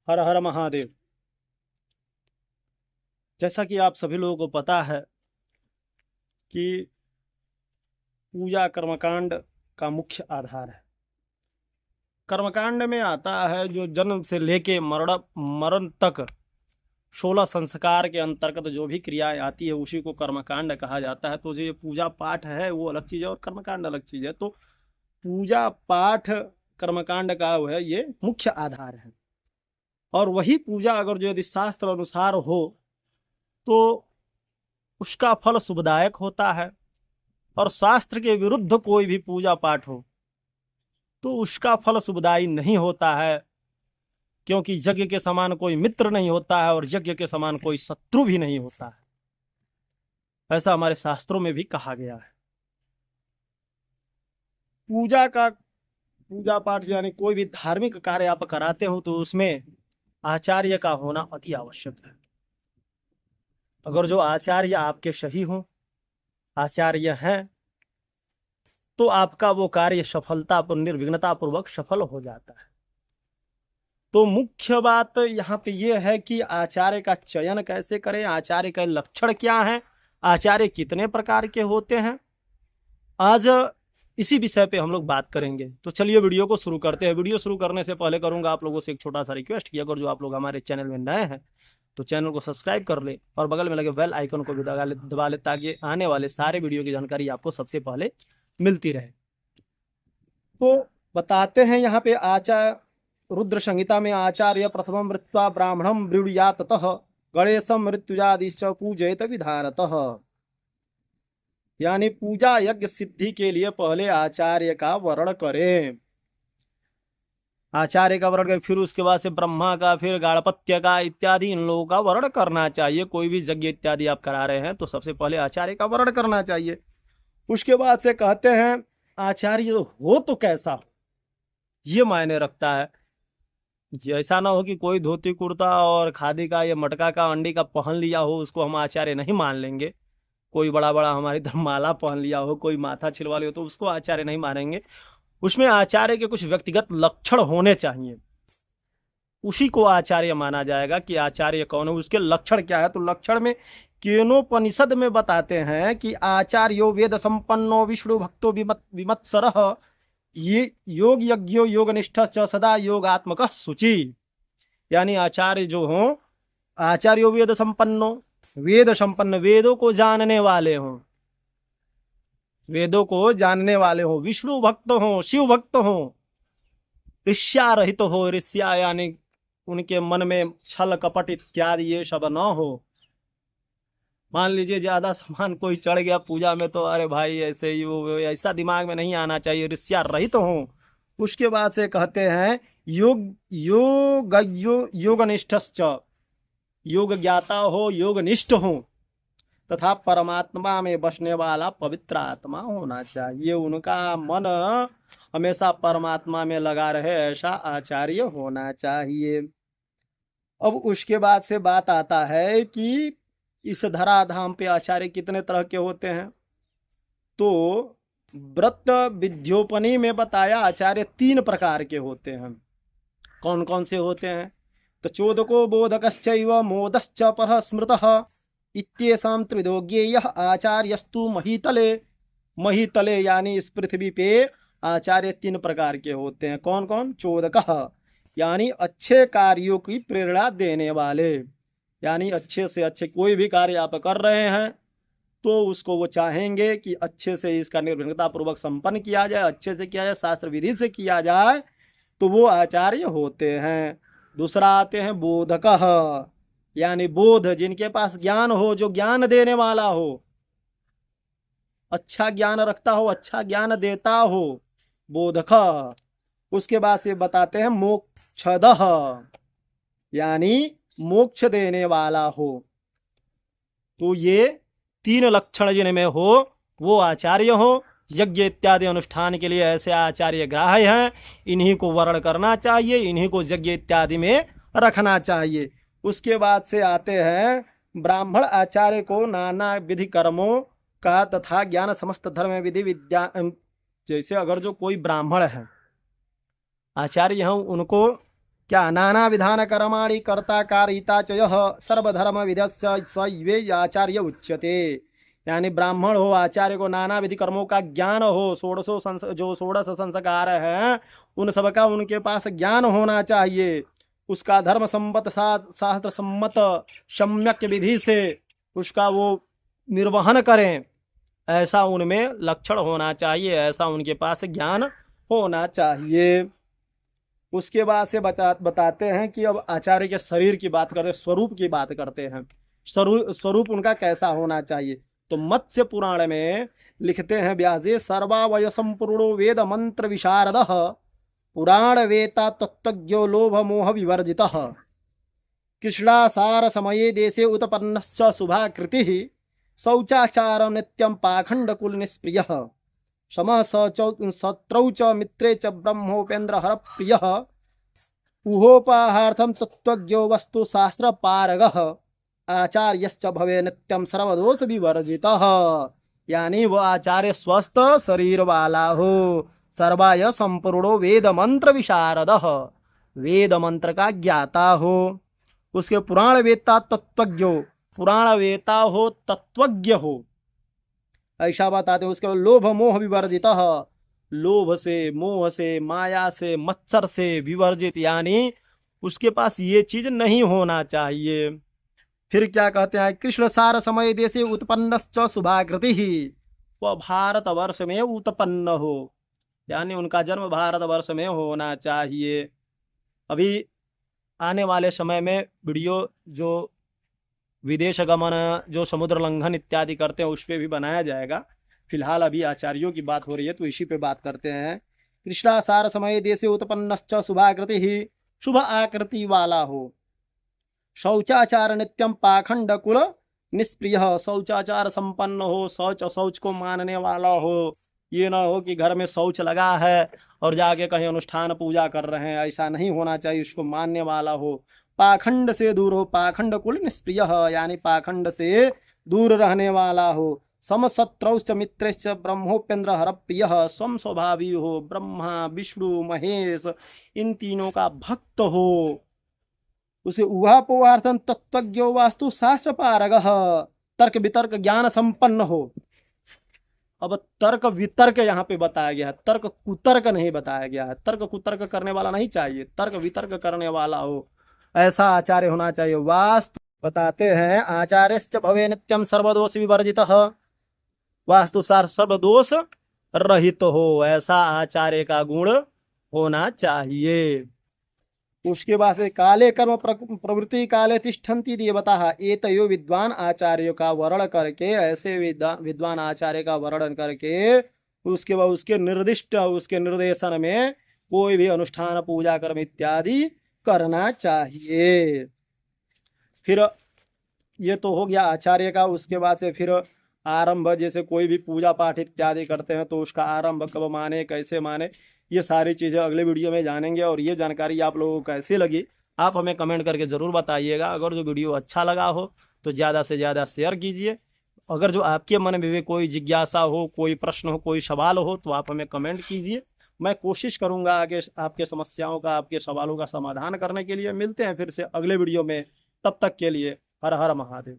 हर हर महादेव। जैसा कि आप सभी लोगों को पता है कि पूजा कर्मकांड का मुख्य आधार है। कर्मकांड में आता है जो जन्म से लेके मरण मरण तक 16 संस्कार के अंतर्गत जो भी क्रियाएं आती है उसी को कर्मकांड कहा जाता है। तो जो ये पूजा पाठ है वो अलग चीज़ है और कर्मकांड अलग चीज़ है। तो पूजा पाठ कर्मकांड का वो है, ये मुख्य आधार है। और वही पूजा अगर जो यदि शास्त्र अनुसार हो तो उसका फल शुभदायक होता है। और शास्त्र के विरुद्ध कोई भी पूजा पाठ हो तो उसका फल शुभदायी नहीं होता है, क्योंकि यज्ञ के समान कोई मित्र नहीं होता है और यज्ञ के समान कोई शत्रु भी नहीं होता है। ऐसा हमारे शास्त्रों में भी कहा गया है। पूजा पाठ यानी कोई भी धार्मिक कार्य आप कराते हो तो उसमें आचार्य का होना अति आवश्यक है। अगर जो आचार्य आपके सही हो, आचार्य हैं, तो आपका वो कार्य सफलता निर्विघ्नता पूर्वक सफल हो जाता है। तो मुख्य बात यहाँ पे ये है कि आचार्य का चयन कैसे करें, आचार्य का लक्षण क्या है, आचार्य कितने प्रकार के होते हैं, आज इसी विषय पे हम लोग बात करेंगे। तो चलिए वीडियो को शुरू करते हैं। वीडियो शुरू करने से पहले करूंगा आप लोगों से एक छोटा सा रिक्वेस्ट कि अगर जो आप लोग हमारे चैनल में नए हैं तो चैनल को सब्सक्राइब कर ले और बगल में लगे बेल आइकन को भी दबा ले ताकि आने वाले सारे वीडियो की जानकारी आपको सबसे पहले मिलती रहे। तो बताते हैं यहाँ पे रुद्र संहिता में आचार्य प्रथम मृत्वा ब्राह्मणम ब्रूया ततः गणेशम मृत्युजादिश्च पूजयत विधानतः। यानी पूजा यज्ञ सिद्धि के लिए पहले आचार्य का वर्ण करें। आचार्य का वर्ण करें, फिर उसके बाद से ब्रह्मा का, फिर गाणपत्य का इत्यादि इन लोगों का वर्ण करना चाहिए। कोई भी यज्ञ इत्यादि आप करा रहे हैं तो सबसे पहले आचार्य का वर्ण करना चाहिए। उसके बाद से कहते हैं आचार्य हो तो कैसा हो, ये मायने रखता है। ऐसा ना हो कि कोई धोती कुर्ता और खादी का या मटका का अंडी का पहन लिया हो उसको हम आचार्य नहीं मान लेंगे। कोई बड़ा बड़ा हमारी तरह माला पहन लिया हो, कोई माथा छिलवा लिया हो तो उसको आचार्य नहीं मानेंगे। उसमें आचार्य के कुछ व्यक्तिगत लक्षण होने चाहिए, उसी को आचार्य माना जाएगा कि आचार्य कौन है, उसके लक्षण क्या है। तो लक्षण में केनोपनिषद में बताते हैं कि आचार्यो वेद संपन्नो विष्णु भक्तो विमत्सरः ये योग यज्ञो योग निष्ठ च सदा योगात्मक शुचि। यानी आचार्य जो हो, आचार्यो वेद संपन्नो, वेद संपन्न, वेदों को जानने वाले हो, वेदों को जानने वाले हो, विष्णु भक्त हो, शिव भक्त हो, ईर्ष्या रहित हो। ईर्ष्या यानी उनके मन में छल कपट इत्यादि ये सब न हो। मान लीजिए ज्यादा सामान कोई चढ़ गया पूजा में तो अरे भाई ऐसे ही वो, ऐसा दिमाग में नहीं आना चाहिए, ईर्ष्या रहित हो। उसके बाद से कहते हैं योग निष्ठश्च, योग ज्ञाता हो, योग निष्ठ हो, तथा परमात्मा में बसने वाला पवित्र आत्मा होना चाहिए। उनका मन हमेशा परमात्मा में लगा रहे ऐसा आचार्य होना चाहिए। अब उसके बाद से बात आता है कि इस धराधाम पे आचार्य कितने तरह के होते हैं। तो व्रत विद्योपनी में बताया आचार्य 3 प्रकार के होते हैं। कौन कौन से होते हैं? तो चोदको बोधकश्चैव मोदश्च परः स्मृतः इत्येषां त्रिविधो ज्ञेयः आचार्यस्तु महीतले। महीतले यानी इस पृथ्वी पे आचार्य 3 प्रकार के होते हैं। कौन कौन? चोदकः यानी अच्छे कार्यों की प्रेरणा देने वाले, यानी अच्छे से अच्छे कोई भी कार्य आप कर रहे हैं तो उसको वो चाहेंगे कि अच्छे से इसका निर्विघ्नता पूर्वक संपन्न किया जाए, अच्छे से किया जाए, शास्त्र विधि से किया जाए, तो वो आचार्य होते हैं। दूसरा आते हैं बोधकः, यानी बोध, जिनके पास ज्ञान हो, जो ज्ञान देने वाला हो, अच्छा ज्ञान रखता हो, अच्छा ज्ञान देता हो, बोधक। उसके बाद से बताते हैं मोक्षदः, यानी मोक्ष देने वाला हो। तो ये 3 लक्षण जिनमें हो वो आचार्य हो। यज्ञ इत्यादि अनुष्ठान के लिए ऐसे आचार्य ग्राह्य हैं, इन्हीं को वर्ण करना चाहिए, इन्हीं को यज्ञ इत्यादि में रखना चाहिए। उसके बाद से आते हैं ब्राह्मण आचार्य को नाना विधि कर्मों का तथा ज्ञान समस्त धर्म विधि विद्या, जैसे अगर जो कोई ब्राह्मण है आचार्य हैं उनको क्या नाना विधान कर्माणि कर्ता कारिता च यः सर्वधर्म विदस्य स आचार्य उच्यते। यानी ब्राह्मण हो, आचार्य को नाना विधि कर्मों का ज्ञान हो, जो षोडश संस्कार है उन सबका उनके पास ज्ञान होना चाहिए, उसका धर्म सम्मत शास्त्र सम्मत सम्यक विधि से उसका वो निर्वहन करें, ऐसा उनमें लक्षण होना चाहिए, ऐसा उनके पास ज्ञान होना चाहिए। उसके बाद से बताते हैं कि अब आचार्य के शरीर की बात करते हैं, स्वरूप की बात करते हैं। स्वरूप उनका कैसा होना चाहिए। तो मत्स्य पुराण में लिखते हैं व्यासे, सर्वावय संपूर्णो वेद मंत्र विशारद पुराण वेता तत्त्वज्ञो लोभ मोह विवर्जितः कृष्णासार समये देशे उत्पन्नश्च शुभाकृतिः शौचाचार नित्यं पाखंड कुल निष्प्रियः समः शत्रौ च मित्रे च ब्रह्मोपेन्द्र हर प्रियः उहोपाहार्थं तत्त्वज्ञो वस्तु शास्त्र पारगः आचार्यश्च भवे नित्यं सर्वदोष विवर्जितः। यानी वो आचार्य स्वस्थ शरीर वाला हो, सर्वाय संपूर्णो वेद मंत्र विशारद, वेद मंत्र का ज्ञाता हो, उसके पुराण वेता तत्वज्ञ, पुराण वेता हो, तत्वज्ञ हो, ऐसा बताते। उसके बाद लोभ मोह विवर्जित, लोभ से, मोह से, माया से, मत्सर से विवर्जित, यानी उसके पास ये चीज नहीं होना चाहिए। फिर क्या कहते हैं, कृष्ण सार समय देशे उत्पन्नश्च शुभाकृति ही, वह भारत वर्ष में उत्पन्न हो, यानी उनका जन्म भारत वर्ष में होना चाहिए। अभी आने वाले समय में वीडियो जो विदेश गमन, जो समुद्र लंघन इत्यादि करते हैं, उस पर भी बनाया जाएगा। फिलहाल अभी आचार्यों की बात हो रही है तो इसी पे बात करते हैं। कृष्णासार समय देशे उत्पन्नश्च शुभाकृति ही, शुभ आकृति वाला हो, शौचाचार नित्यम पाखंड कुल निष्प्रिय, शौचाचार संपन्न हो, शौच को मानने वाला हो, ये ना हो कि घर में शौच लगा है और जाके कहीं अनुष्ठान पूजा कर रहे हैं, ऐसा नहीं होना चाहिए, उसको मानने वाला हो। पाखंड से दूर हो, पाखंड कुल निष्प्रिय, यानी पाखंड से दूर रहने वाला हो। समशत्रौश्च मित्रश्च ब्रह्मोपेन्द्र हर प्रिय, स्वम स्वभावी हो, ब्रह्मा विष्णु महेश इन तीनों का भक्त हो। उसे उहापोहार्थं तत्त्वज्ञो वास्तु शास्त्र पारगः, तर्क वितर्क ज्ञान संपन्न हो। अब तर्क वितर्क यहाँ पे बताया गया है, तर्क कुतर्क नहीं बताया गया है। तर्क कुतर्क करने वाला नहीं चाहिए, तर्क वितर्क करने वाला हो, ऐसा आचार्य होना चाहिए। वास्तु बताते हैं, आचार्यश्च भवे नित्यम सर्वदोष विवर्जितः, वास्तु सार सर्वदोष रहित हो, ऐसा आचार्य का गुण होना चाहिए। उसके बाद से काले कर्म प्रवृत्ति काले तिष्ठन्ति देवता, एतयो विद्वान आचार्य का वर्ण करके, ऐसे विद्वान आचार्य का वर्णन करके उसके बाद उसके निर्दिष्ट, उसके निर्देशन में कोई भी अनुष्ठान पूजा कर्म इत्यादि करना चाहिए। फिर ये तो हो गया आचार्य का। उसके बाद से फिर आरंभ, जैसे कोई भी पूजा पाठ इत्यादि करते हैं तो उसका आरंभ कब माने, कैसे माने, ये सारी चीज़ें अगले वीडियो में जानेंगे। और ये जानकारी आप लोगों को कैसी लगी आप हमें कमेंट करके ज़रूर बताइएगा। अगर जो वीडियो अच्छा लगा हो तो ज़्यादा से ज़्यादा शेयर कीजिए। अगर जो आपके मन में भी कोई जिज्ञासा हो, कोई प्रश्न हो, कोई सवाल हो तो आप हमें कमेंट कीजिए। मैं कोशिश करूँगा आगे आपके समस्याओं का, आपके सवालों का समाधान करने के लिए। मिलते हैं फिर से अगले वीडियो में, तब तक के लिए हर हर महादेव।